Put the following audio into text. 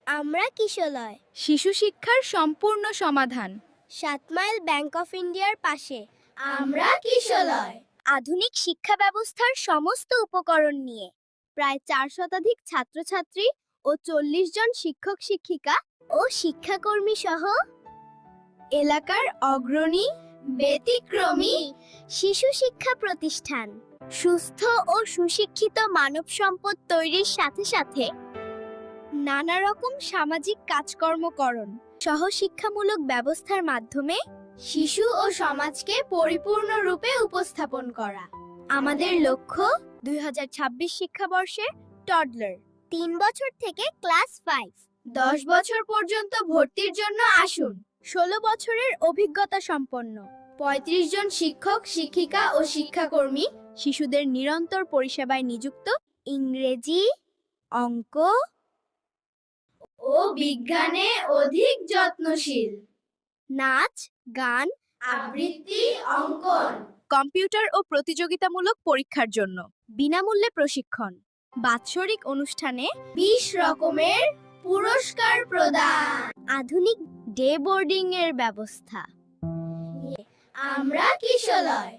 আমরা কিশলয়। শিশু শিক্ষার সম্পূর্ণ সমাধান। 7 মাইল ব্যাংক অফ ইন্ডিয়ার পাশে। আমরা কিশলয়। আধুনিক শিক্ষা ব্যবস্থার সমস্ত উপকরণ নিয়ে প্রায় 4 শতাধিক ছাত্রছাত্রী ও 40 জন শিক্ষক শিক্ষিকা ও শিক্ষাকর্মী সহ এলাকার অগ্রণী ব্যতিক্রমী শিশু শিক্ষা প্রতিষ্ঠান। সুস্থ ও সুশিক্ষিত মানব সম্পদ তৈরির সাথে সাথে নানা রকম সামাজিক কাজকর্মকরণ সহ শিক্ষামূলক ব্যবস্থার মাধ্যমে শিশু ও সমাজকে পরিপূর্ণরূপে উপস্থাপন করা। আমাদের লক্ষ্য 2026 শিক্ষাবর্ষে টডলার 3 বছর থেকে ক্লাস 5, 10 বছর পর্যন্ত ভর্তির জন্য আসুন। 16 বছরের অভিজ্ঞতা সম্পন্ন 35 জন শিক্ষক শিক্ষিকা ও শিক্ষাকর্মী শিশুদের নিরন্তর পরিষেবায় নিযুক্ত। ইংরেজি, অঙ্ক, ও বিজ্ঞানে অধিক যত্নশীল। নাচ, গান, আবৃত্তি, অঙ্কন, কম্পিউটার ও প্রতিযোগিতামূলক পরীক্ষার জন্য বিনামূল্যে প্রশিক্ষণ। বাৎসরিক অনুষ্ঠানে 20 রকমের পুরস্কার প্রদান। আধুনিক ডে বোর্ডিং এর ব্যবস্থা। আমরা কিশলয়।